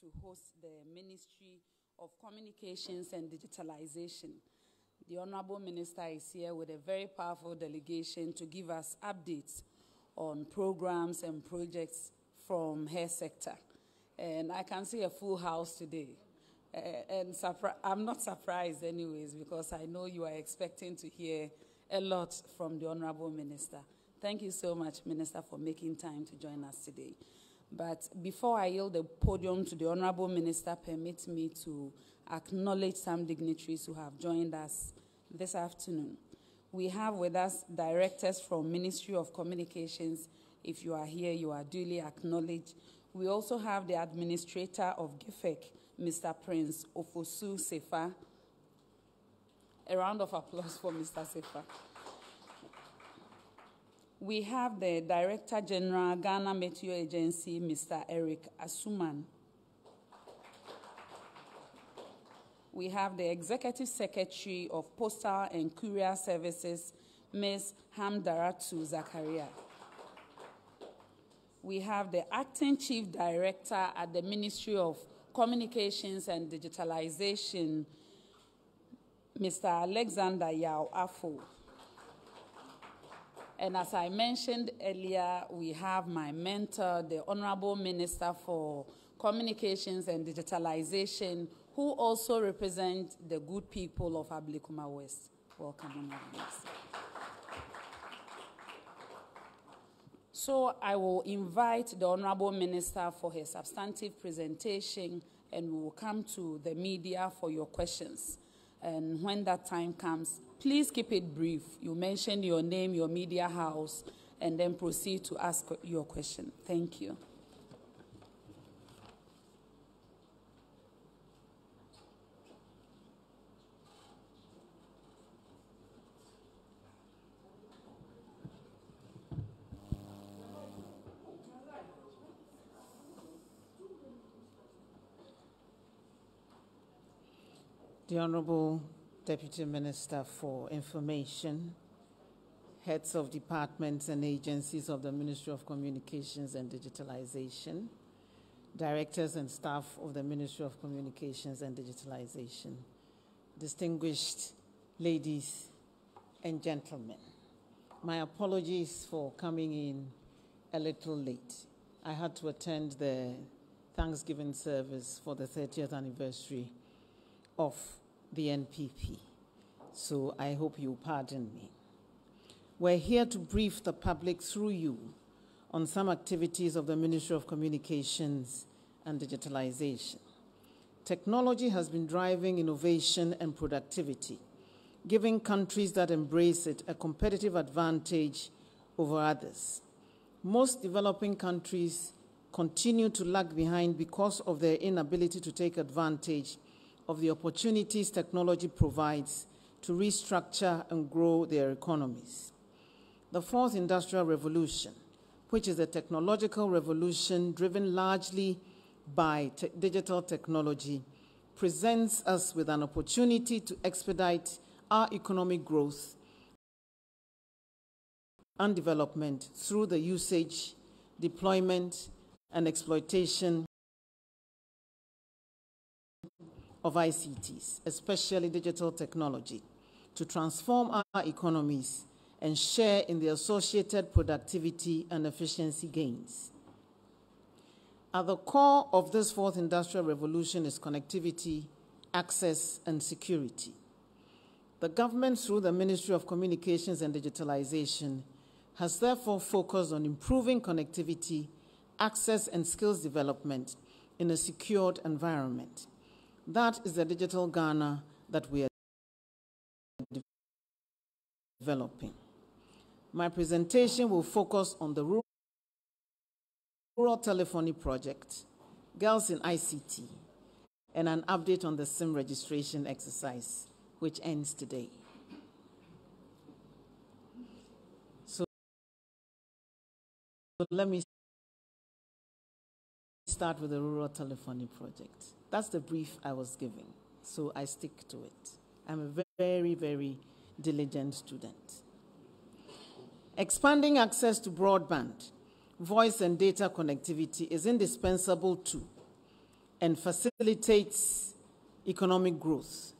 to host the Ministry of Communications and Digitalization. The Honorable Minister is here with a very powerful delegation to give us updates on programs and projects from her sector. And I can see a full house today. And I'm not surprised anyways, because I know you are expecting to hear a lot from the Honorable Minister. Thank you so much, Minister, for making time to join us today. But before I yield the podium to the Honorable Minister, permit me to acknowledge some dignitaries who have joined us this afternoon. We have with us directors from Ministry of Communications. If you are here, you are duly acknowledged. We also have the Administrator of GIFEC, Mr. Prince Ofosu-Sefa. A round of applause for Mr. Sefa. We have the Director General, Ghana Meteo Agency, Mr. Eric Asuman. We have the Executive Secretary of Postal and Courier Services, Ms. Hamdaratu Zakaria. We have the Acting Chief Director at the Ministry of Communications and Digitalization, Mr. Alexander Yao Afo. And as I mentioned earlier, we have my mentor, the Honorable Minister for Communications and Digitalization, who also represents the good people of Ablekuma West. Welcome, Honorable Minister. So I will invite the Honorable Minister for her substantive presentation, and we will come to the media for your questions. And when that time comes, please keep it brief. You mention your name, your media house, and then proceed to ask your question. Thank you. The Honorable Deputy Minister for Information, heads of departments and agencies of the Ministry of Communications and Digitalization, directors and staff of the Ministry of Communications and Digitalization, distinguished ladies and gentlemen, my apologies for coming in a little late. I had to attend the Thanksgiving service for the 30th anniversary of the NPP, so I hope you pardon me. We're here to brief the public through you on some activities of the Ministry of Communications and Digitalization. Technology has been driving innovation and productivity, giving countries that embrace it a competitive advantage over others. Most developing countries continue to lag behind because of their inability to take advantage of the opportunities technology provides to restructure and grow their economies. The fourth industrial revolution, which is a technological revolution driven largely by digital technology, presents us with an opportunity to expedite our economic growth and development through the usage, deployment, and exploitation of ICTs, especially digital technology, to transform our economies and share in the associated productivity and efficiency gains. At the core of this fourth industrial revolution is connectivity, access, and security. The government, through the Ministry of Communications and Digitalization, has therefore focused on improving connectivity, access, and skills development in a secured environment. That is the digital Ghana that we are developing. My presentation will focus on the rural telephony project, girls in ICT, and an update on the SIM registration exercise, which ends today. So let me start with the rural telephony project. That's the brief I was giving, so I stick to it. I'm a very, very diligent student. Expanding access to broadband, voice and data connectivity is indispensable to and facilitates economic growth.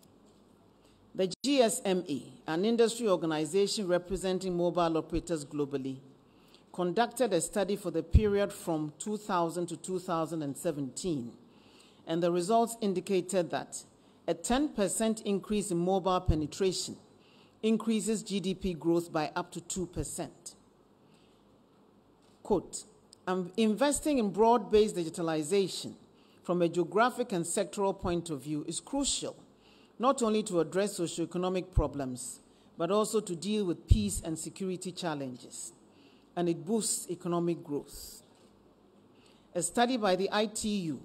The GSMA, an industry organization representing mobile operators globally, conducted a study for the period from 2000 to 2017, and the results indicated that a 10% increase in mobile penetration increases GDP growth by up to 2%. Quote, investing in broad-based digitalization from a geographic and sectoral point of view is crucial, not only to address socioeconomic problems, but also to deal with peace and security challenges, and it boosts economic growth. A study by the ITU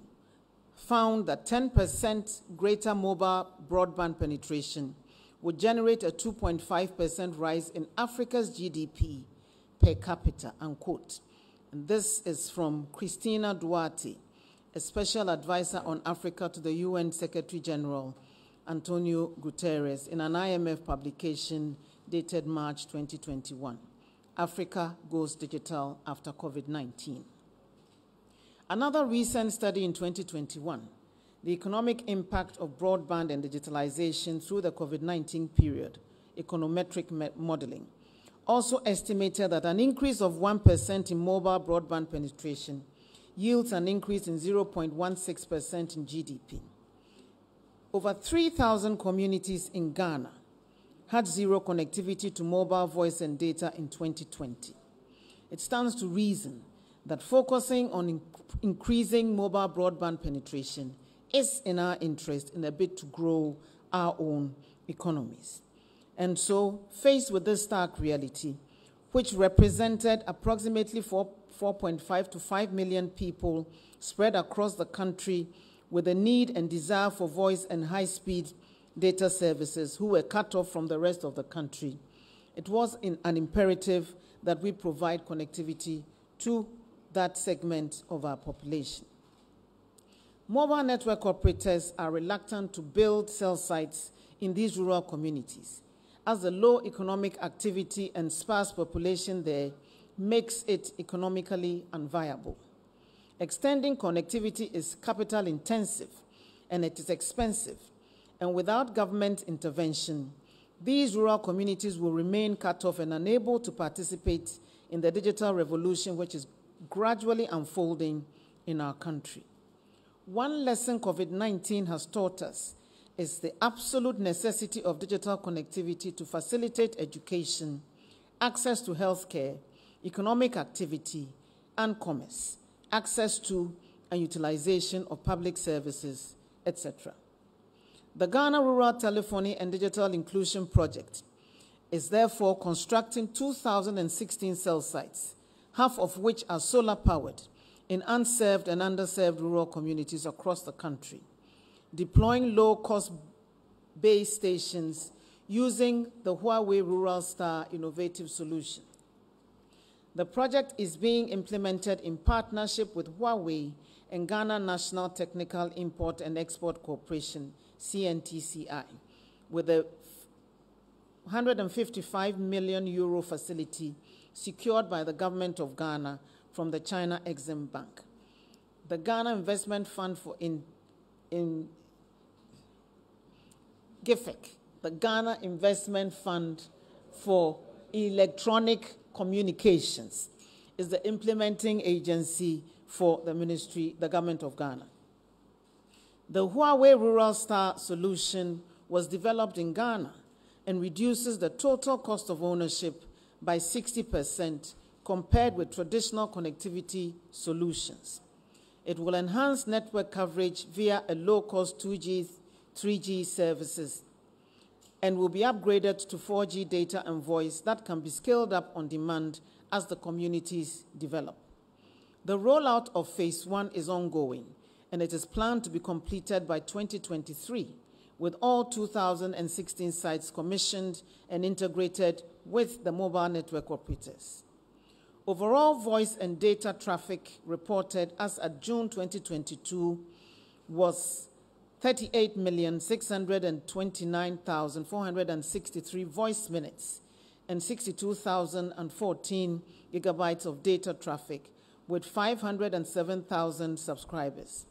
found that 10% greater mobile broadband penetration would generate a 2.5% rise in Africa's GDP per capita, unquote. And this is from Christina Duarte, a special advisor on Africa to the UN Secretary General Antonio Guterres, in an IMF publication dated March 2021. Africa Goes Digital After COVID-19. Another recent study in 2021, the economic impact of broadband and digitalization through the COVID-19 period, econometric modeling, also estimated that an increase of 1% in mobile broadband penetration yields an increase in 0.16% in GDP. Over 3,000 communities in Ghana had zero connectivity to mobile voice and data in 2020. It stands to reason that focusing on increasing mobile broadband penetration is in our interest in a bid to grow our own economies. And so, faced with this stark reality, which represented approximately 4.5 to 5 million people spread across the country with a need and desire for voice and high-speed data services who were cut off from the rest of the country, it was an imperative that we provide connectivity to that segment of our population. Mobile network operators are reluctant to build cell sites in these rural communities, as the low economic activity and sparse population there makes it economically unviable. Extending connectivity is capital intensive and it is expensive, and without government intervention, these rural communities will remain cut off and unable to participate in the digital revolution which is gradually unfolding in our country. One lesson COVID-19 has taught us is the absolute necessity of digital connectivity to facilitate education, access to healthcare, economic activity, and commerce, access to and utilization of public services, etc. The Ghana Rural Telephony and Digital Inclusion Project is therefore constructing 2,016 cell sites, half of which are solar-powered, in unserved and underserved rural communities across the country, deploying low-cost base stations using the Huawei Rural Star innovative solution. The project is being implemented in partnership with Huawei and Ghana National Technical Import and Export Corporation, CNTCI, with a €155 million facility secured by the government of Ghana from the China Exim Bank. The Ghana Investment Fund for GIFEC, the Ghana Investment Fund for Electronic Communications, is the implementing agency for the government of Ghana. The Huawei Rural Star solution was developed in Ghana and reduces the total cost of ownership by 60% compared with traditional connectivity solutions. It will enhance network coverage via a low-cost 2G, 3G services and will be upgraded to 4G data and voice that can be scaled up on demand as the communities develop. The rollout of Phase 1 is ongoing, and it is planned to be completed by 2023, with all 2,016 sites commissioned and integrated with the mobile network operators. Overall voice and data traffic reported as at June 2022 was 38,629,463 voice minutes and 62,014 gigabytes of data traffic with 507,000 subscribers.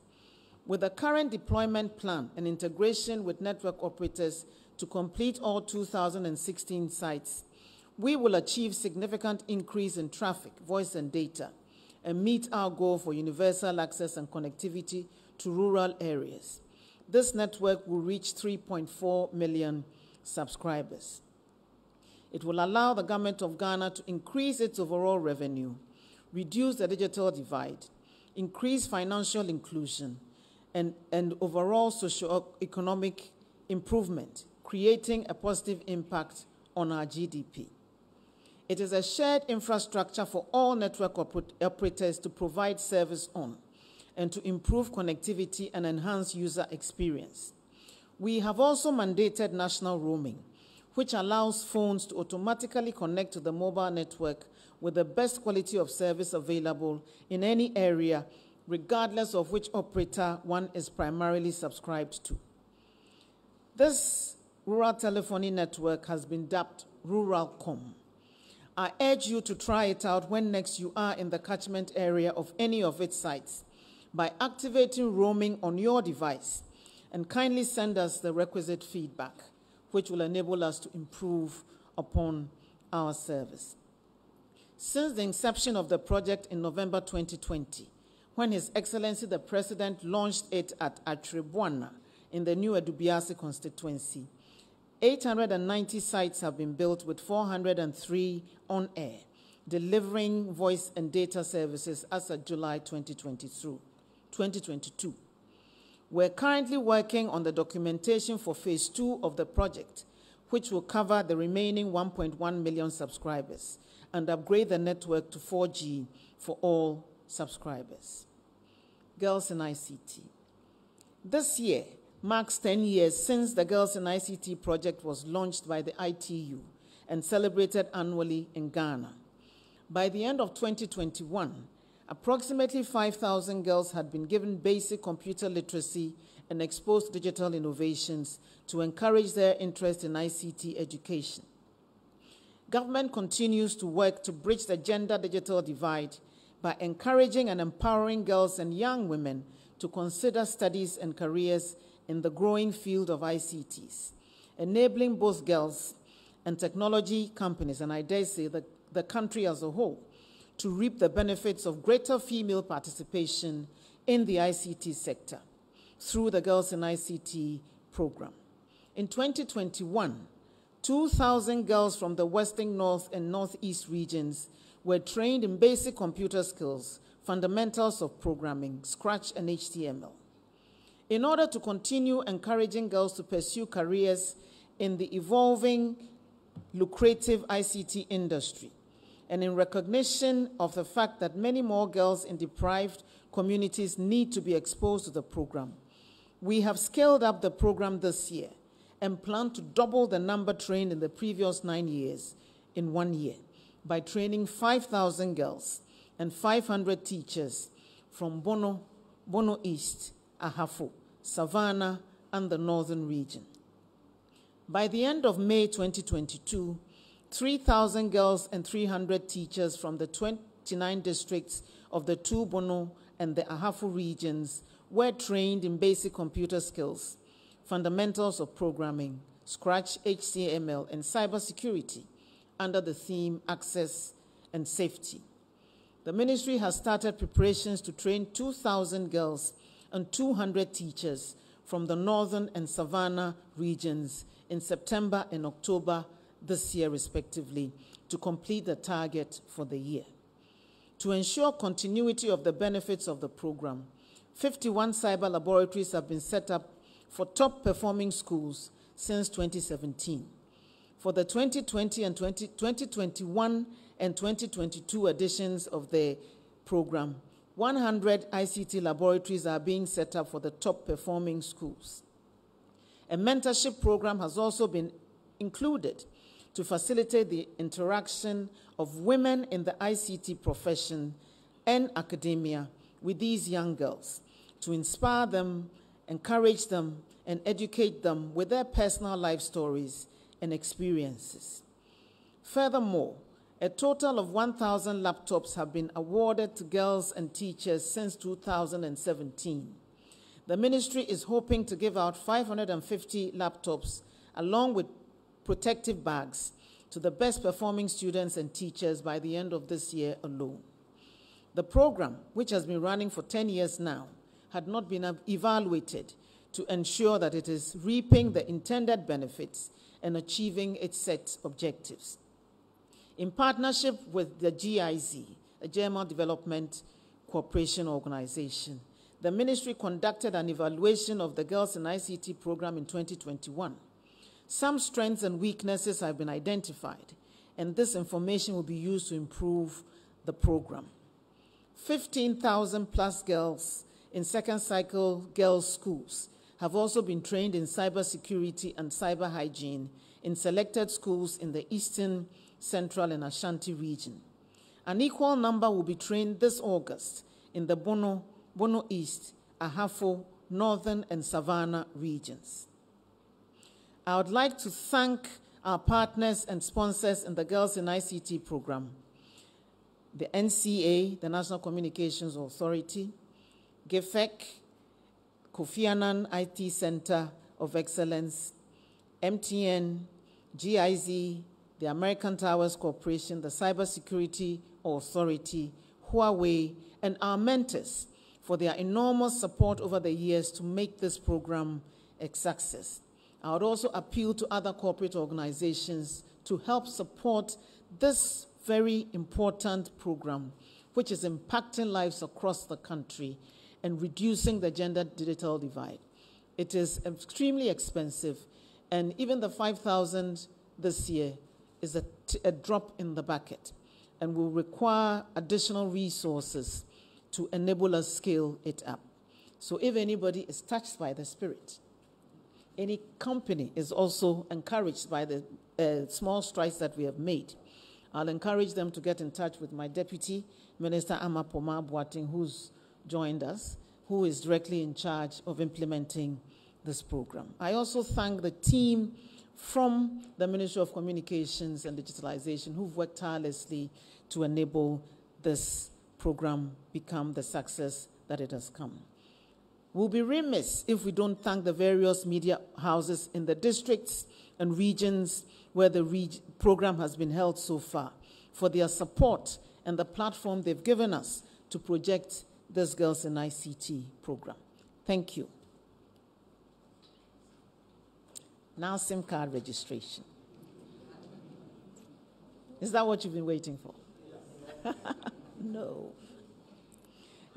With the current deployment plan and integration with network operators to complete all 2016 sites, we will achieve significant increase in traffic, voice, and data, and meet our goal for universal access and connectivity to rural areas. This network will reach 3.4 million subscribers. It will allow the government of Ghana to increase its overall revenue, reduce the digital divide, increase financial inclusion, and overall socio-economic improvement, creating a positive impact on our GDP. It is a shared infrastructure for all network operators to provide service on and to improve connectivity and enhance user experience. We have also mandated national roaming, which allows phones to automatically connect to the mobile network with the best quality of service available in any area, regardless of which operator one is primarily subscribed to. This rural telephony network has been dubbed Ruralcom. I urge you to try it out when next you are in the catchment area of any of its sites by activating roaming on your device, and kindly send us the requisite feedback, which will enable us to improve upon our service. Since the inception of the project in November 2020, when His Excellency the President launched it at Atrebuana in the new Edubiase constituency, 890 sites have been built with 403 on air, delivering voice and data services as of July 2022. We're currently working on the documentation for phase 2 of the project, which will cover the remaining 1.1 million subscribers and upgrade the network to 4G for all subscribers. Girls in ICT. This year marks 10 years since the Girls in ICT project was launched by the ITU and celebrated annually in Ghana. By the end of 2021, approximately 5,000 girls had been given basic computer literacy and exposed to digital innovations to encourage their interest in ICT education. Government continues to work to bridge the gender digital divide by encouraging and empowering girls and young women to consider studies and careers in the growing field of ICTs, enabling both girls and technology companies, and I dare say the country as a whole, to reap the benefits of greater female participation in the ICT sector through the Girls in ICT program. In 2021, 2,000 girls from the Western, North, and Northeast regions were trained in basic computer skills, fundamentals of programming, Scratch, and HTML. In order to continue encouraging girls to pursue careers in the evolving, lucrative ICT industry, and in recognition of the fact that many more girls in deprived communities need to be exposed to the program, we have scaled up the program this year and plan to double the number trained in the previous 9 years in 1 year by training 5,000 girls and 500 teachers from Bono East, Ahafo, Savannah, and the Northern region. By the end of May 2022, 3,000 girls and 300 teachers from the 29 districts of the two Bono and the Ahafo regions were trained in basic computer skills, fundamentals of programming, Scratch, HTML, and cybersecurity under the theme Access and Safety. The ministry has started preparations to train 2,000 girls and 200 teachers from the Northern and Savannah regions in September and October this year, respectively, to complete the target for the year. To ensure continuity of the benefits of the program, 51 cyber laboratories have been set up for top-performing schools since 2017. For the 2020 and 2021 and 2022 editions of the program, 100 ICT laboratories are being set up for the top-performing schools. A mentorship program has also been included to facilitate the interaction of women in the ICT profession and academia with these young girls, to inspire them, encourage them, and educate them with their personal life stories and experiences. Furthermore, a total of 1,000 laptops have been awarded to girls and teachers since 2017. The ministry is hoping to give out 550 laptops along with protective bags to the best performing students and teachers by the end of this year alone. The program, which has been running for 10 years now, had not been evaluated to ensure that it is reaping the intended benefits and achieving its set objectives. In partnership with the GIZ, a German Development Cooperation Organization, the ministry conducted an evaluation of the Girls in ICT program in 2021. Some strengths and weaknesses have been identified, and this information will be used to improve the program. 15,000 plus girls in second cycle girls' schools have also been trained in cybersecurity and cyber hygiene in selected schools in the Eastern, Central, and Ashanti region. An equal number will be trained this August in the Bono East, Ahafo, Northern, and Savannah regions. I would like to thank our partners and sponsors in the Girls in ICT program, the NCA, the National Communications Authority, GIFEC, Kofi Annan IT Center of Excellence, MTN, GIZ, the American Towers Corporation, the Cybersecurity Authority, Huawei, and our mentors for their enormous support over the years to make this program a success. I would also appeal to other corporate organizations to help support this very important program, which is impacting lives across the country and reducing the gender digital divide. It is extremely expensive, and even the 5,000 this year is a drop in the bucket and will require additional resources to enable us scale it up. So if anybody is touched by the spirit, any company is also encouraged by the small strides that we have made, I'll encourage them to get in touch with my Deputy Minister Amapoma Boateng, who's joined us, who is directly in charge of implementing this program. I also thank the team from the Ministry of Communications and Digitalization who've worked tirelessly to enable this program become the success that it has come. We'll be remiss if we don't thank the various media houses in the districts and regions where the program has been held so far for their support and the platform they've given us to project this Girls in ICT program. Thank you. Now, SIM card registration. Is that what you've been waiting for? No.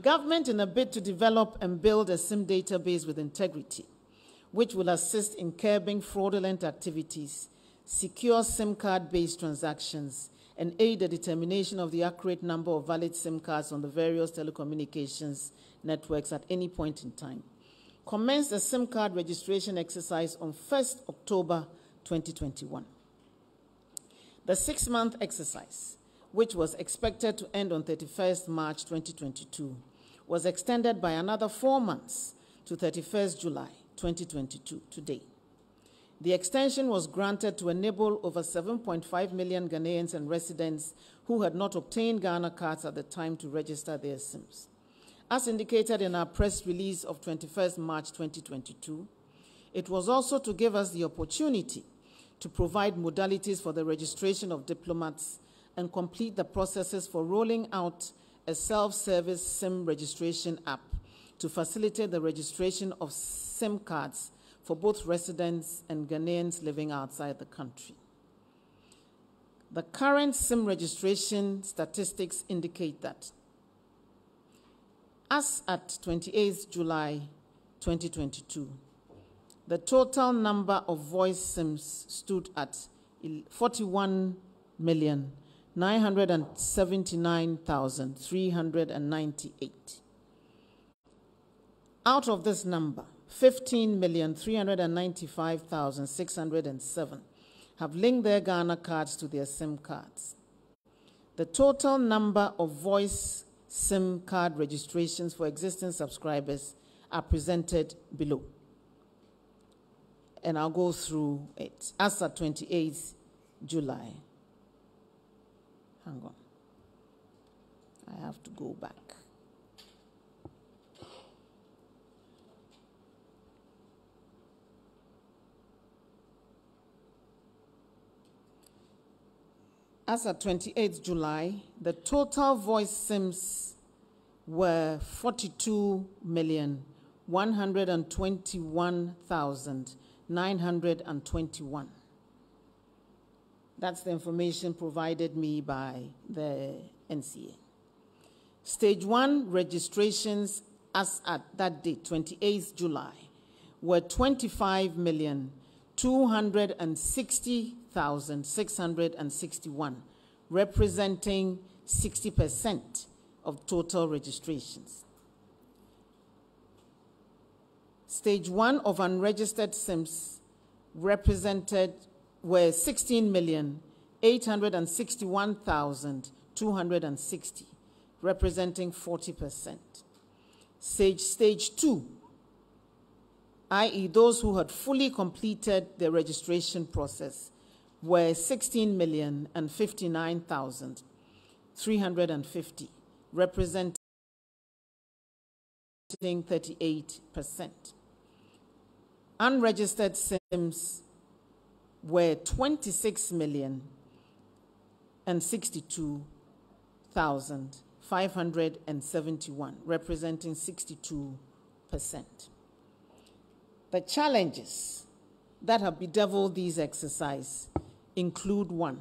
Government, in a bid to develop and build a SIM database with integrity, which will assist in curbing fraudulent activities, secure SIM card-based transactions, and aid the determination of the accurate number of valid SIM cards on the various telecommunications networks at any point in time, commenced a SIM card registration exercise on 1st October 2021. The 6-month exercise, which was expected to end on 31st March 2022, was extended by another 4 months to 31st July 2022 today. The extension was granted to enable over 7.5 million Ghanaians and residents who had not obtained Ghana cards at the time to register their SIMs. As indicated in our press release of 21st March 2022, it was also to give us the opportunity to provide modalities for the registration of diplomats and complete the processes for rolling out a self-service SIM registration app to facilitate the registration of SIM cards for both residents and Ghanaians living outside the country. The current SIM registration statistics indicate that as at 28th July 2022, the total number of voice SIMs stood at 41,979,398. Out of this number, 15,395,607 have linked their Ghana cards to their SIM cards. The total number of voice SIM card registrations for existing subscribers are presented below. And I'll go through it. As at 28th July. Hang on. I have to go back. As at 28th July, the total voice SIMs were 42,121,921. That's the information provided me by the NCA. Stage 1 registrations as at that date, 28th July, were 25,260,661, representing 60% of total registrations. Stage 1 of unregistered SIMs were 16,861,260, representing 40%. Stage 2, i.e. those who had fully completed the registration process, were 16,059,350, representing 38%. Unregistered SIMs were 26,062,571, representing 62%. The challenges that have bedeviled these exercises include: 1,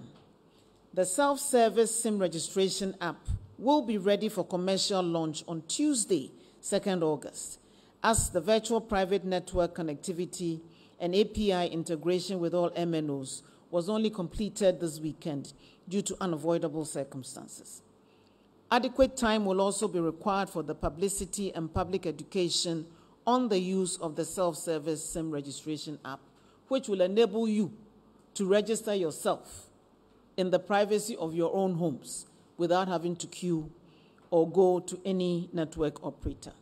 the self-service SIM registration app will be ready for commercial launch on Tuesday, 2nd August, as the virtual private network connectivity and API integration with all MNOs was only completed this weekend due to unavoidable circumstances. Adequate time will also be required for the publicity and public education on the use of the self-service SIM registration app, which will enable you to register yourself in the privacy of your own homes without having to queue or go to any network operator.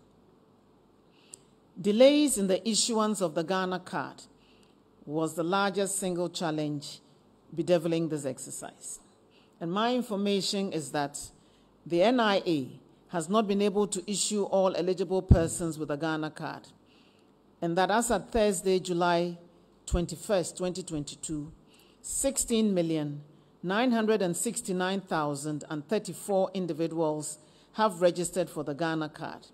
Delays in the issuance of the Ghana card was the largest single challenge bedeviling this exercise. And my information is that the NIA has not been able to issue all eligible persons with a Ghana card, and that as at Thursday, July 21st, 2022, 16,969,034 individuals have registered for the Ghana card,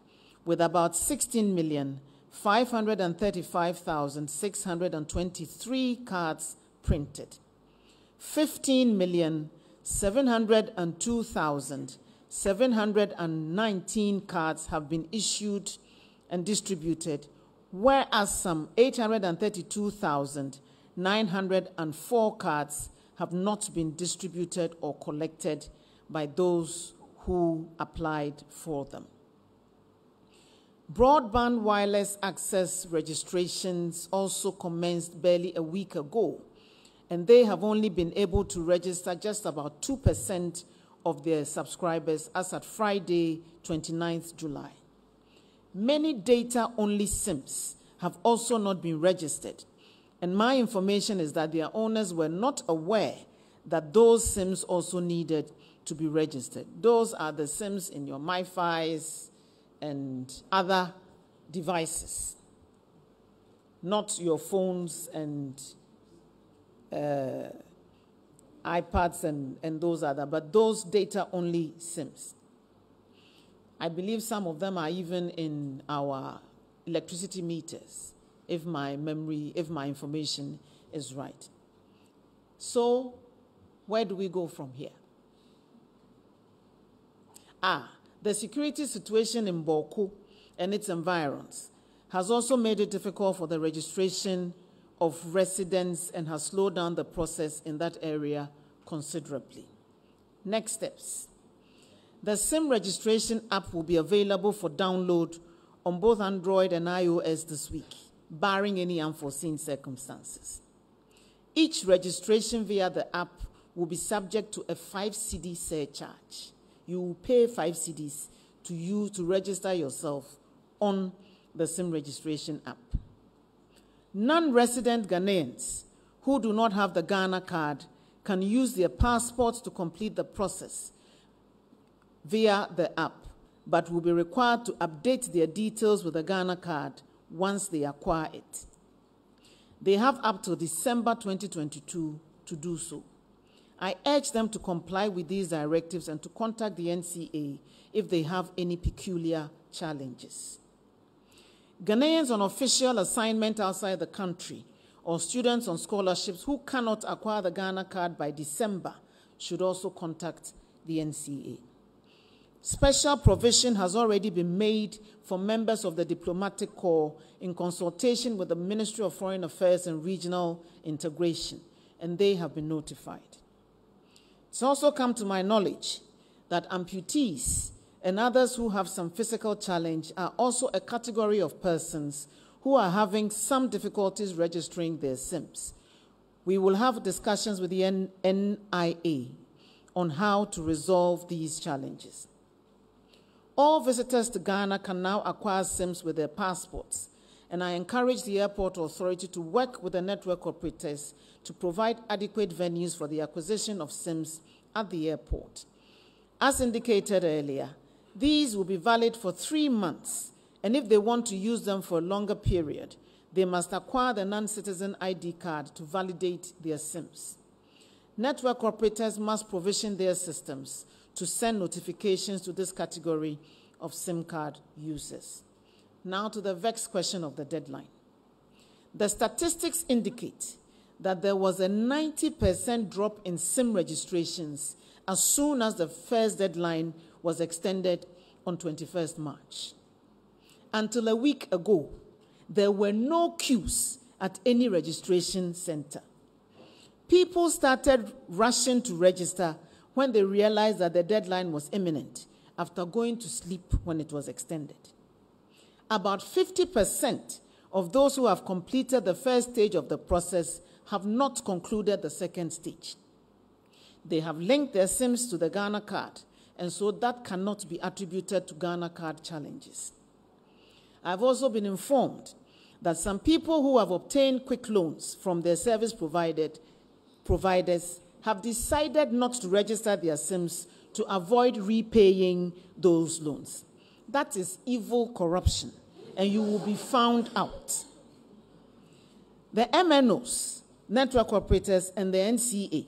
with about 16,535,623 cards printed. 15,702,719 cards have been issued and distributed, whereas some 832,904 cards have not been distributed or collected by those who applied for them. Broadband wireless access registrations also commenced barely a week ago, and they have only been able to register just about 2% of their subscribers as at Friday, 29th July. Many data-only SIMs have also not been registered, and my information is that their owners were not aware that those SIMs also needed to be registered. Those are the SIMs in your MiFis and other devices, not your phones and iPads and those other, but those data-only SIMs. I believe some of them are even in our electricity meters, if my information is right. So, where do we go from here? The security situation in Bawku and its environs has also made it difficult for the registration of residents and has slowed down the process in that area considerably. Next steps. The SIM registration app will be available for download on both Android and iOS this week, barring any unforeseen circumstances. Each registration via the app will be subject to a 5 cedi surcharge. You will pay 5 cedis to register yourself on the SIM registration app. Non-resident Ghanaians who do not have the Ghana card can use their passports to complete the process via the app, but will be required to update their details with the Ghana card once they acquire it. They have up till December 2022 to do so. I urge them to comply with these directives and to contact the NCA if they have any peculiar challenges. Ghanaians on official assignment outside the country or students on scholarships who cannot acquire the Ghana card by December should also contact the NCA. Special provision has already been made for members of the diplomatic corps in consultation with the Ministry of Foreign Affairs and Regional Integration, and they have been notified. It's also come to my knowledge that amputees and others who have some physical challenge are also a category of persons who are having some difficulties registering their SIMs. We will have discussions with the NIA on how to resolve these challenges. All visitors to Ghana can now acquire SIMs with their passports, and I encourage the airport authority to work with the network operators to provide adequate venues for the acquisition of SIMs at the airport. As indicated earlier, these will be valid for 3 months, and if they want to use them for a longer period, they must acquire the non-citizen ID card to validate their SIMs. Network operators must provision their systems to send notifications to this category of SIM card users. Now to the vexed question of the deadline. The statistics indicate that there was a 90% drop in SIM registrations as soon as the first deadline was extended on 21st March. Until a week ago, there were no queues at any registration center. People started rushing to register when they realized that the deadline was imminent after going to sleep when it was extended. About 50% of those who have completed the first stage of the process have not concluded the second stage. They have linked their SIMs to the Ghana card, and so that cannot be attributed to Ghana card challenges. I've also been informed that some people who have obtained quick loans from their service providers have decided not to register their SIMs to avoid repaying those loans. That is evil corruption, and you will be found out. The MNOs, network operators, and the NCA,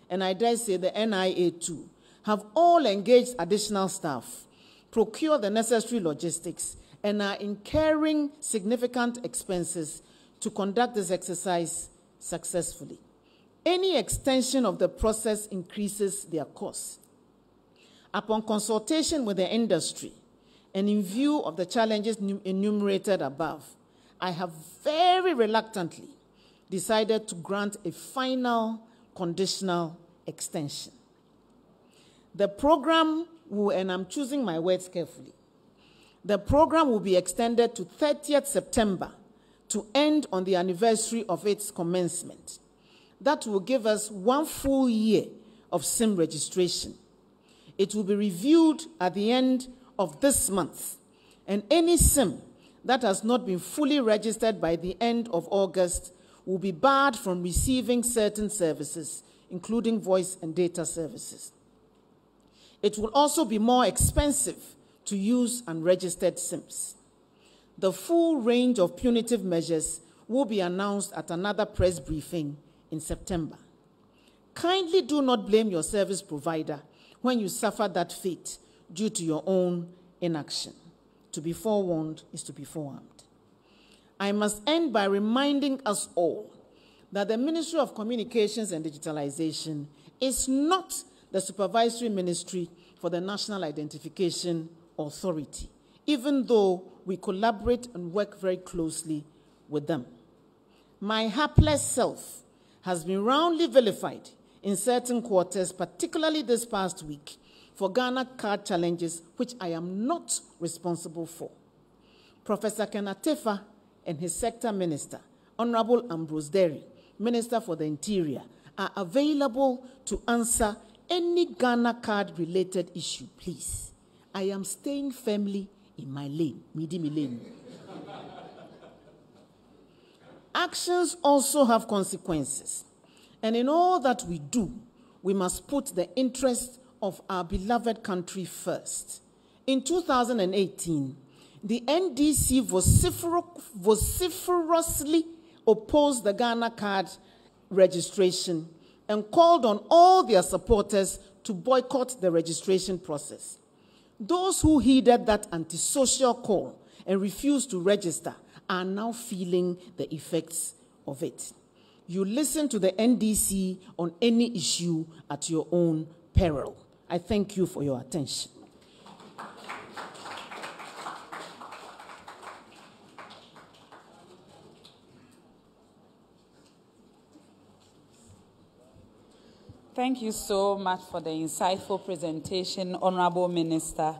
and I dare say the NIA too, have all engaged additional staff, procured the necessary logistics, and are incurring significant expenses to conduct this exercise successfully. Any extension of the process increases their costs. Upon consultation with the industry, and in view of the challenges enumerated above, I have very reluctantly decided to grant a final conditional extension. The program will, and I'm choosing my words carefully, the program will be extended to 30th September to end on the anniversary of its commencement. That will give us 1 full year of SIM registration. It will be reviewed at the end of this month, and any SIM that has not been fully registered by the end of August will be barred from receiving certain services, including voice and data services. It will also be more expensive to use unregistered SIMs. The full range of punitive measures will be announced at another press briefing in September. Kindly do not blame your service provider when you suffer that fate due to your own inaction. To be forewarned is to be forearmed. I must end by reminding us all that the Ministry of Communications and Digitalization is not the supervisory ministry for the National Identification Authority, even though we collaborate and work very closely with them. My hapless self has been roundly vilified in certain quarters, particularly this past week, for Ghana card challenges which I am not responsible for. Professor Kenatefa and his sector minister, Honorable Ambrose Derry, Minister for the Interior, are available to answer any Ghana card-related issue, please. I am staying firmly in my lane, Midimi lane. Actions also have consequences. And in all that we do, we must put the interest of our beloved country first. In 2018, the NDC vociferously opposed the Ghana card registration and called on all their supporters to boycott the registration process. Those who heeded that antisocial call and refused to register are now feeling the effects of it. You listen to the NDC on any issue at your own peril. I thank you for your attention. Thank you so much for the insightful presentation, Honorable Minister.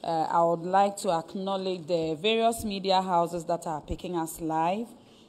I would like to acknowledge the various media houses that are picking us live.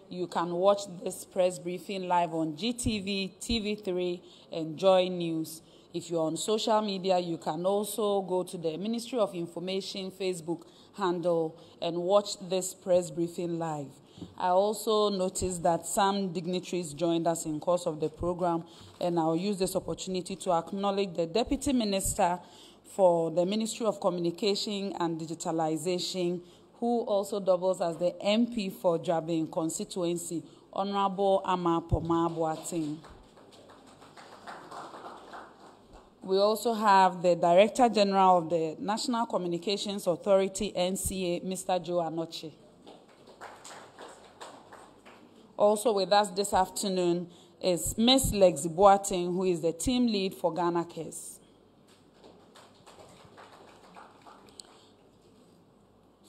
You can watch this press briefing live on GTV, TV3, and Joy News. If you're on social media, you can also go to the Ministry of Information Facebook handle and watch this press briefing live. I also noticed that some dignitaries joined us in course of the program, and I'll use this opportunity to acknowledge the Deputy Minister for the Ministry of Communication and Digitalization, who also doubles as the MP for Jabin constituency, Honorable Ama Poma Boateng. We also have the Director General of the National Communications Authority, NCA, Mr. Joe Anoche. Also with us this afternoon is Ms. Lexi Boateng, who is the team lead for Ghana Cares.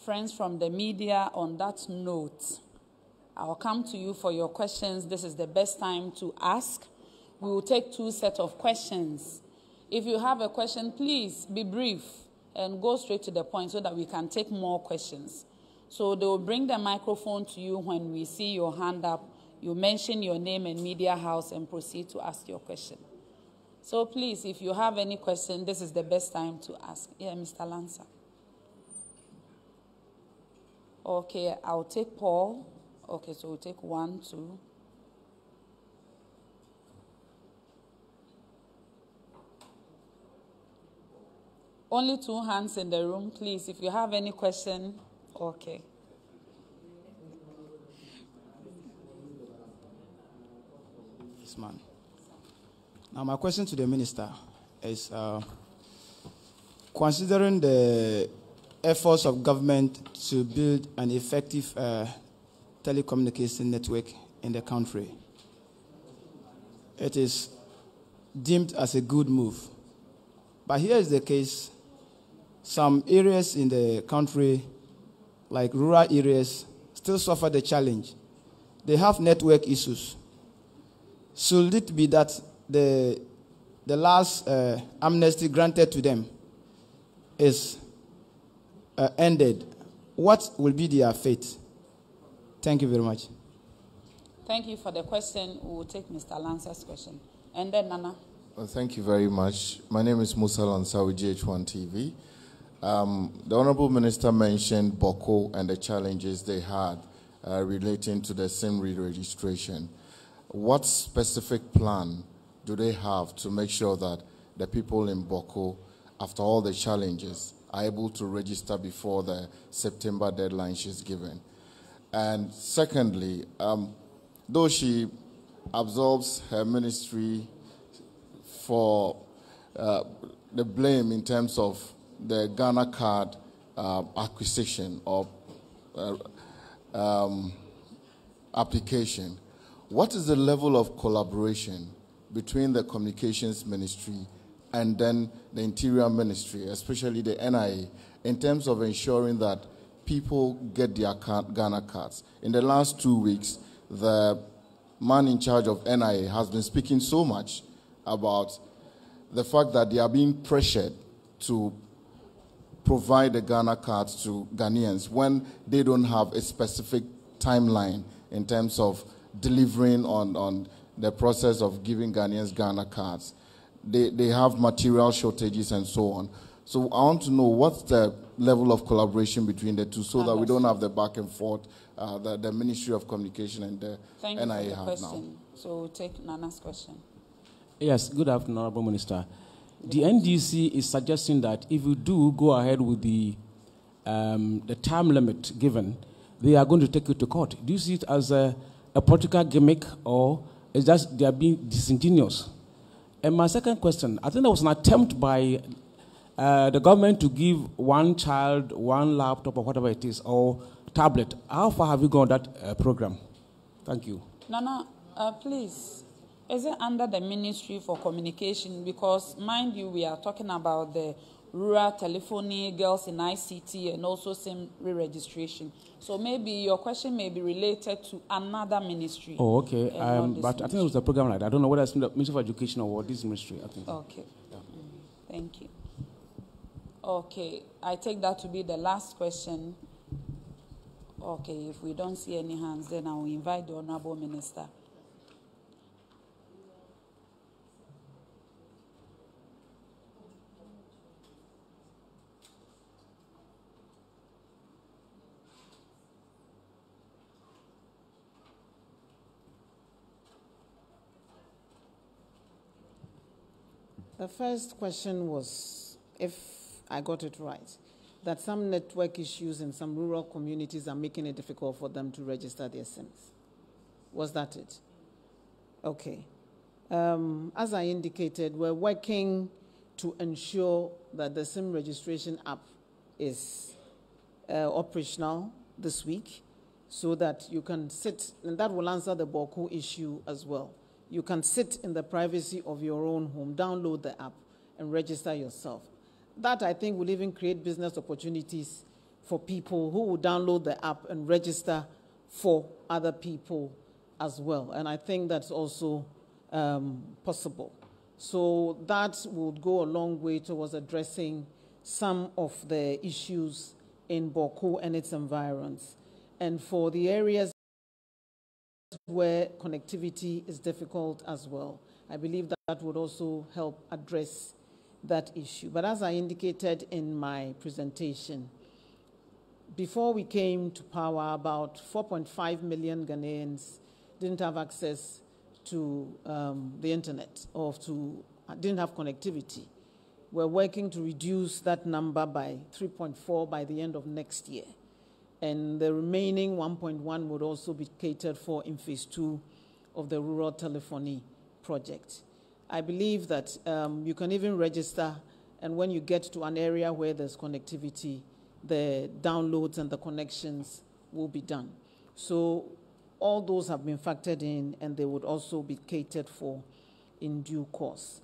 Friends from the media, on that note, I'll come to you for your questions. This is the best time to ask. We will take 2 sets of questions. If you have a question, please be brief and go straight to the point so that we can take more questions. So they will bring the microphone to you when we see your hand up. You mention your name and media house and proceed to ask your question. So please, if you have any question, this is the best time to ask. Yeah, Mr. Lanza. Okay, I'll take Paul. Okay, so we'll take 1, 2. Only 2 hands in the room, please. If you have any question, okay. Yes, ma'am. Now, my question to the minister is, considering the efforts of government to build an effective telecommunication network in the country, it is deemed as a good move. But here is the case. Some areas in the country, like rural areas, still suffer the challenge. They have network issues. Should it be that the last amnesty granted to them is ended, what will be their fate? Thank you very much. Thank you for the question. We will take Mr. Lancer's question. And then Nana. Well, thank you very much. My name is Musa Lansa with GH1 TV. The Honorable Minister mentioned Boko and the challenges they had relating to the SIM re-registration. What specific plan do they have to make sure that the people in Boko, after all the challenges, are able to register before the September deadline she's given? And secondly, though she absolves her ministry for the blame in terms of the Ghana card acquisition or application, what is the level of collaboration between the Communications Ministry and then the Interior Ministry, especially the NIA, in terms of ensuring that people get their Ghana cards? In the last 2 weeks, the man in charge of NIA has been speaking so much about the fact that they are being pressured to provide the Ghana cards to Ghanaians when they don't have a specific timeline in terms of delivering on the process of giving Ghanaians Ghana cards. They have material shortages and so on. So I want to know what's the level of collaboration between the two so that we don't have the back and forth that the Ministry of Communication and the NIA have now. So we'll take Nana's question. Yes, good afternoon, Honorable Minister. The NDC is suggesting that if you do go ahead with the time limit given, they are going to take you to court. Do you see it as a political gimmick, or is that they are being disingenuous And my second question, I think there was an attempt by the government to give one child one laptop or whatever it is, or tablet. How far have you gone that program? Thank you. Nana, please, is it under the Ministry for Communication? Because, mind you, we are talking about the rural telephony, girls in ICT, and also SIM re-registration. So maybe your question may be related to another ministry. Oh, okay. But I think it was a program like that. I don't know whether it's the Ministry of Education or this ministry, I think. Okay. Yeah. Thank you. Okay. I take that to be the last question. Okay. If we don't see any hands, then I will invite the Honorable Minister. The first question was, if I got it right, that some network issues in some rural communities are making it difficult for them to register their SIMs. Was that it? Okay. As I indicated, we're working to ensure that the SIM registration app is operational this week so that you can sit, and that will answer the Boku issue as well. You can sit in the privacy of your own home, download the app, and register yourself. That, I think, will even create business opportunities for people who will download the app and register for other people as well. And I think that's also possible. So that would go a long way towards addressing some of the issues in Boku and its environs. And for the areas where connectivity is difficult as well, I believe that would also help address that issue. But as I indicated in my presentation, before we came to power, about 4.5 million Ghanaians didn't have access to the internet or didn't have connectivity. We're working to reduce that number by 3.4 by the end of next year. And the remaining 1.1 would also be catered for in phase 2 of the rural telephony project. I believe that you can even register, and when you get to an area where there's connectivity, the downloads and the connections will be done. So all those have been factored in, and they would also be catered for in due course.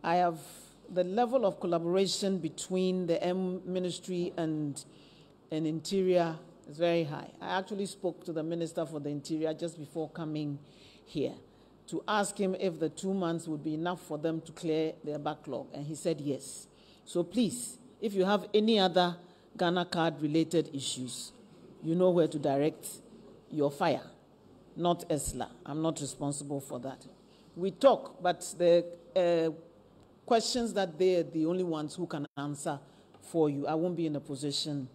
I have the level of collaboration between the Ministry and Interior is very high. I actually spoke to the Minister for the Interior just before coming here to ask him if the 2 months would be enough for them to clear their backlog, and he said yes. So please, if you have any other Ghana card-related issues, you know where to direct your fire, not ESLA. I'm not responsible for that. We talk, but the questions that they're the only ones who can answer for you, I won't be in a position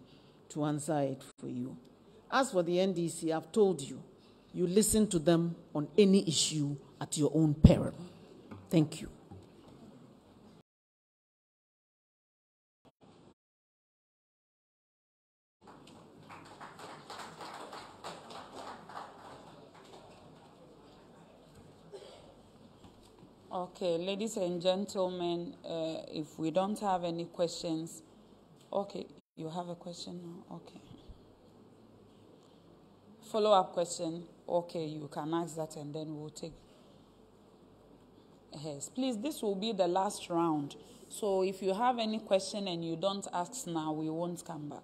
to answer it for you. As for the NDC, I've told you, you listen to them on any issue at your own peril. Thank you. Okay, ladies and gentlemen, if we don't have any questions, okay, you have a question now? Okay. Follow-up question? Okay, you can ask that and then we'll take. Yes, please, this will be the last round. So if you have any question and you don't ask now, we won't come back.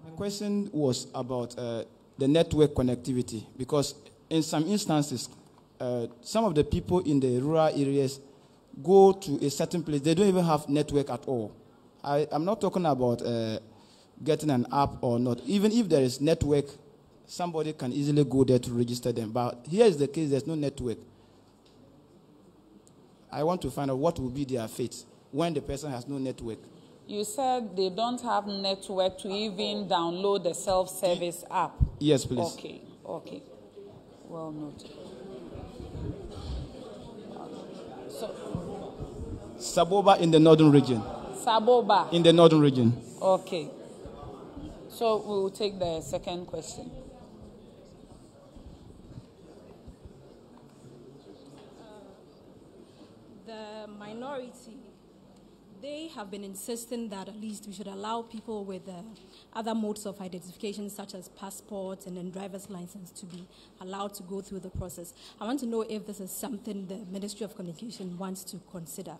My question was about the network connectivity, because in some instances, some of the people in the rural areas go to a certain place, they don't even have network at all. I'm not talking about getting an app or not. Even if there is network, somebody can easily go there to register them. But here is the case, there's no network. I want to find out what will be their fate when the person has no network. You said they don't have network to even download the self-service app. Yes, please. Okay, okay. Well noted. So, Saboba in the northern region. Saboba. In the northern region. Okay. So we will take the second question. The minority, they have been insisting that at least we should allow people with other modes of identification, such as passports and then driver's license, to be allowed to go through the process. I want to know if this is something the Ministry of Communication wants to consider.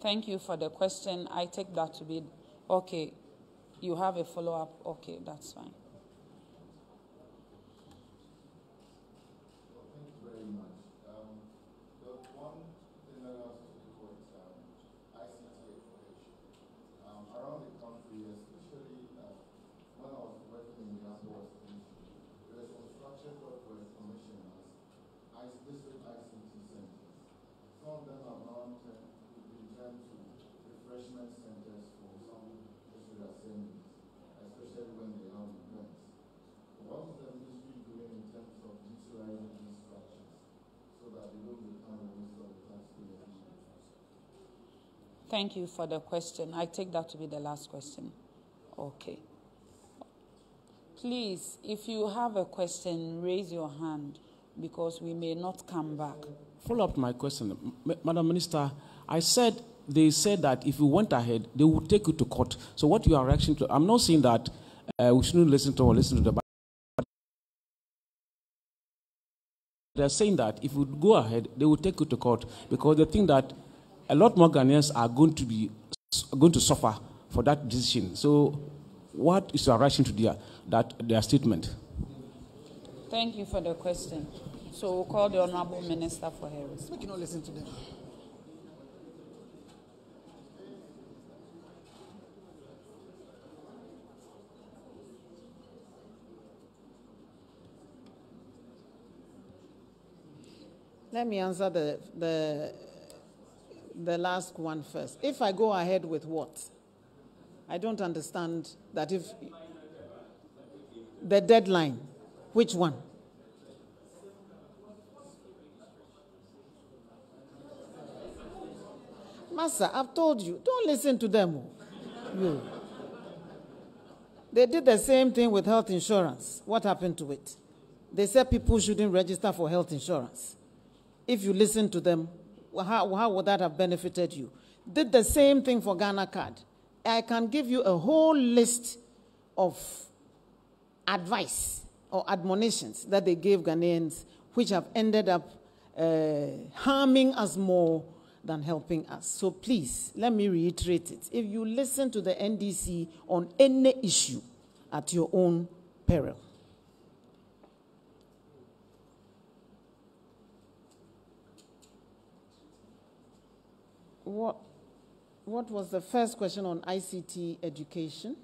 Thank you for the question. I take that to be, okay, you have a follow-up? Okay, that's fine. Thank you for the question. I take that to be the last question. Okay. Please, if you have a question, raise your hand because we may not come back. Follow up to my question. Madam Minister, they said that if you went ahead, they would take you to court. So what you are reacting to, I'm not saying that we shouldn't listen to the, but they're saying that if you go ahead, they will take you to court because they think that a lot more Ghanaians are going to suffer for that decision. So what is your reaction to their statement? Thank you for the question. So we'll call the Honorable Minister for her response. We cannot listen to them. Let me answer the last one first. If I go ahead with what? I don't understand that. If the deadline, which one? Master, I've told you, don't listen to them. You. They did the same thing with health insurance. What happened to it? They said people shouldn't register for health insurance. If you listen to them, how would that have benefited you? Did the same thing for Ghana Card. I can give you a whole list of advice or admonitions that they gave Ghanaians, which have ended up harming us more than helping us. So please, let me reiterate it. If you listen to the NDC on any issue at your own peril. What was the first question on ICT education?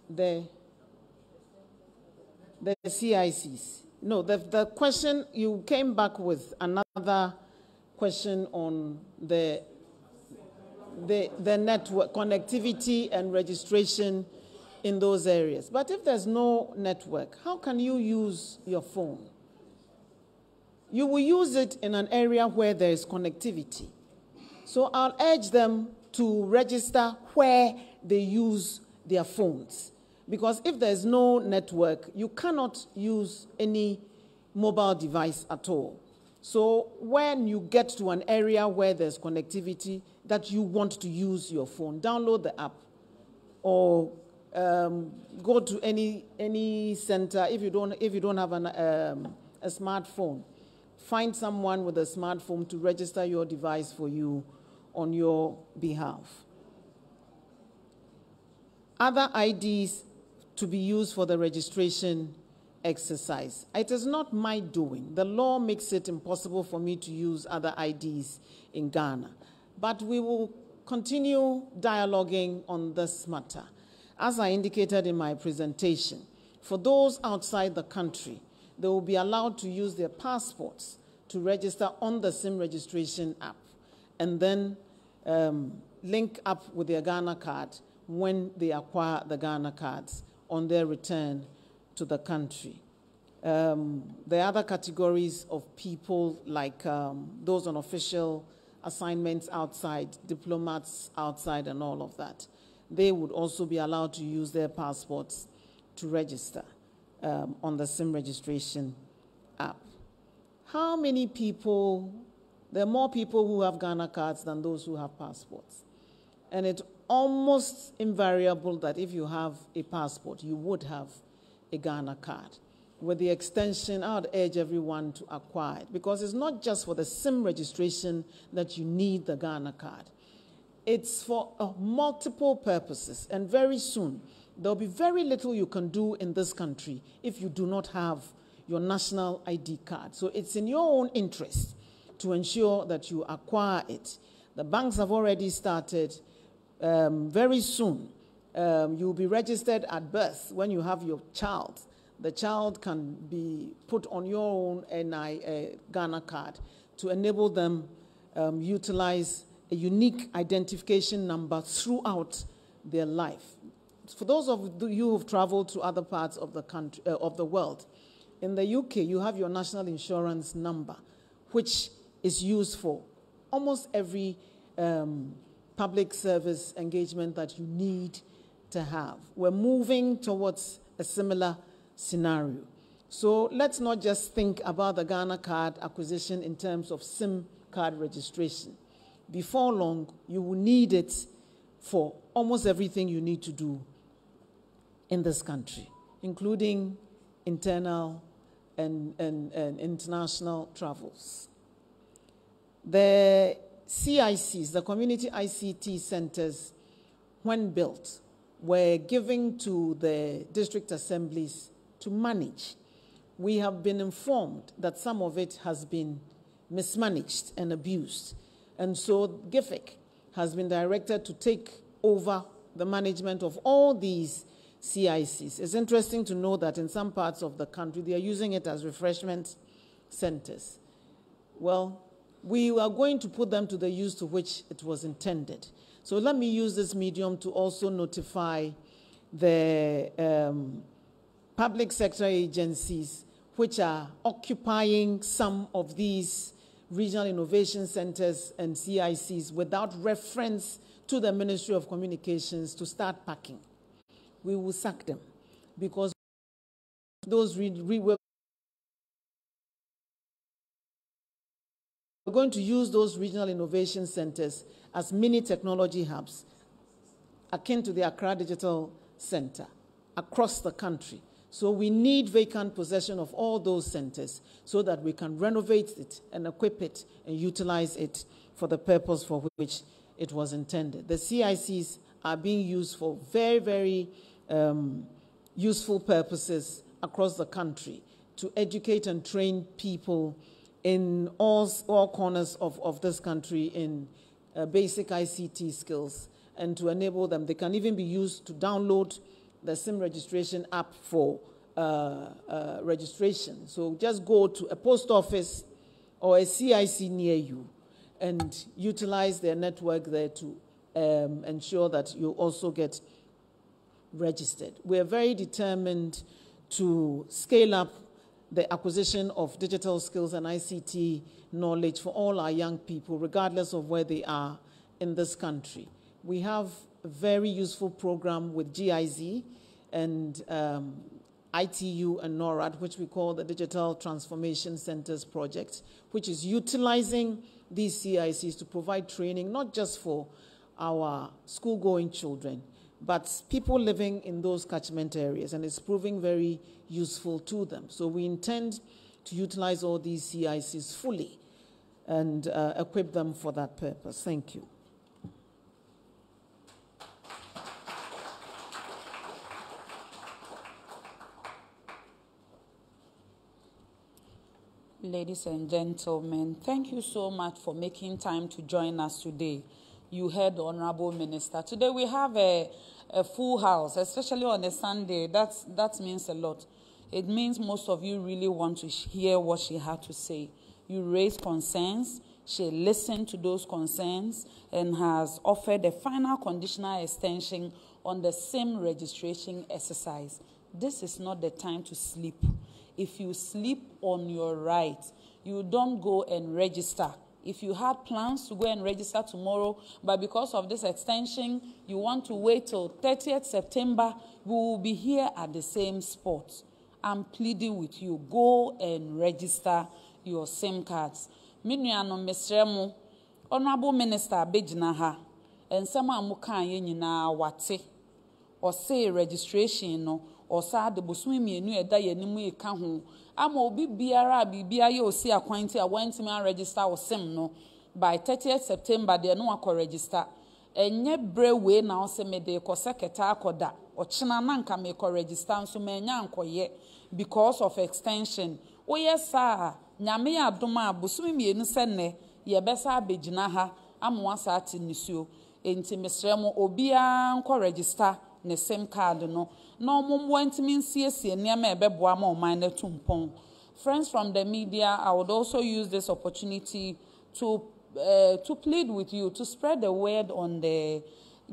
The CICs. No, the question, you came back with another question on the network, connectivity and registration in those areas. But if there's no network, how can you use your phone? You will use it in an area where there is connectivity. So I'll urge them to register where they use their phones. Because if there's no network, you cannot use any mobile device at all. So when you get to an area where there's connectivity that you want to use your phone, download the app or go to any center. If you don't have a smartphone, find someone with a smartphone to register your device for you on your behalf. Other IDs to be used for the registration exercise. It is not my doing. The law makes it impossible for me to use other IDs in Ghana. But we will continue dialoguing on this matter. As I indicated in my presentation, for those outside the country, they will be allowed to use their passports to register on the SIM registration app and then link up with their Ghana card when they acquire the Ghana cards on their return to the country. There are other categories of people like those on official assignments outside, diplomats outside and all of that. They would also be allowed to use their passports to register on the SIM registration app. how many people, there are more people who have Ghana cards than those who have passports. And it's almost invariable that if you have a passport, you would have a Ghana card. With the extension, I would urge everyone to acquire it, because it's not just for the SIM registration that you need the Ghana card. It's for multiple purposes, and very soon, there'll be very little you can do in this country if you do not have your national ID card. So it's in your own interest to ensure that you acquire it. The banks have already started. Very soon, you'll be registered at birth when you have your child. The child can be put on your own Ghana card to enable them utilize a unique identification number throughout their life. For those of you who've traveled to other parts of the country, of the world, in the UK, you have your national insurance number, which is used for almost every public service engagement that you need to have. We're moving towards a similar scenario. So let's not just think about the Ghana card acquisition in terms of SIM card registration. Before long, you will need it for almost everything you need to do in this country, including internal and international travels. The CICs, the community ICT centers, when built, were given to the district assemblies to manage. We have been informed that some of it has been mismanaged and abused. And so GIFIC has been directed to take over the management of all these CICs. It's interesting to know that in some parts of the country, they are using it as refreshment centers. Well, we are going to put them to the use to which it was intended. So let me use this medium to also notify the public sector agencies which are occupying some of these regional innovation centers and CICs without reference to the Ministry of Communications to start packing. We will sack them, because those we're going to use those regional innovation centers as mini technology hubs akin to the Accra Digital Center across the country. So we need vacant possession of all those centers so that we can renovate it and equip it and utilize it for the purpose for which it was intended. The CICs are being used for very, very useful purposes across the country to educate and train people in all corners of this country in basic ICT skills, and to enable them. They can even be used to download the SIM registration app for registration. So just go to a post office or a CIC near you and utilize their network there to ensure that you also get registered. We are very determined to scale up the acquisition of digital skills and ICT knowledge for all our young people, regardless of where they are in this country. We have a very useful program with GIZ and ITU and NORAD, which we call the Digital Transformation Centers Project, which is utilizing these CICs to provide training, not just for our school-going children, but people living in those catchment areas, and it's proving very useful to them. So we intend to utilize all these CICs fully and equip them for that purpose. Thank you. Ladies and gentlemen, thank you so much for making time to join us today. You heard the Honorable Minister. Today we have a full house, especially on a Sunday. That means a lot. It means most of you really want to hear what she had to say. You raised concerns. She listened to those concerns and has offered a final conditional extension on the SIM registration exercise. This is not the time to sleep. If you sleep on your right, you don't go and register. If you had plans to go and register tomorrow, but because of this extension, you want to wait till 30th September, we will be here at the same spot. I'm pleading with you, go and register your SIM cards. Minuano Mesremo, Honorable Minister Bejinaha, and some Amuka Yenina Wate, or say registration no, or sa de Buswimi new day nimu kahu. Amo be biara bibia yo see acquainted a went to register or SIM no. By 30th September, they no akọ register. Enye brewe na ose me de ko seketa akoda. Ochina na nka me ko register so me nya ankoye because of extension. Oye sa nyame ya adoma abusumi mienu se ne ye besa abegina ha amwa sa ati nisuo. Enti mesremo obia nko register ne SIM card no. No mumwo ntimi nsiesie niam ebeboa ma oman na tumpon. Friends from the media, I would also use this opportunity to plead with you to spread the word on the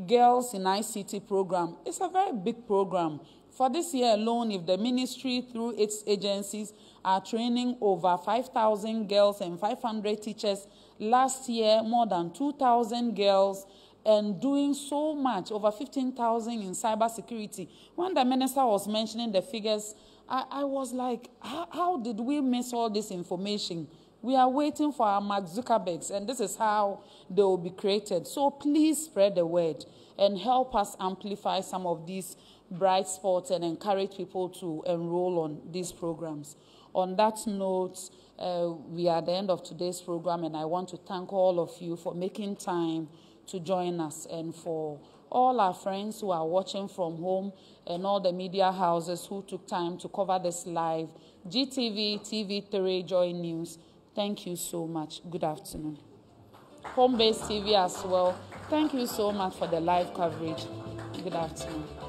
Girls in ICT program. It's a very big program. For this year alone, if the ministry through its agencies are training over 5,000 girls and 500 teachers, last year more than 2,000 girls, and doing so much, over 15,000 in cybersecurity. When the minister was mentioning the figures, I was like, how did we miss all this information? We are waiting for our Mark Zuckerbergs, and this is how they will be created. So please spread the word and help us amplify some of these bright spots and encourage people to enroll on these programs. On that note, we are at the end of today's program, and I want to thank all of you for making time to join us, and for all our friends who are watching from home and all the media houses who took time to cover this live. GTV, TV3, Joy News, thank you so much. Good afternoon. Home-based TV as well, thank you so much for the live coverage. Good afternoon.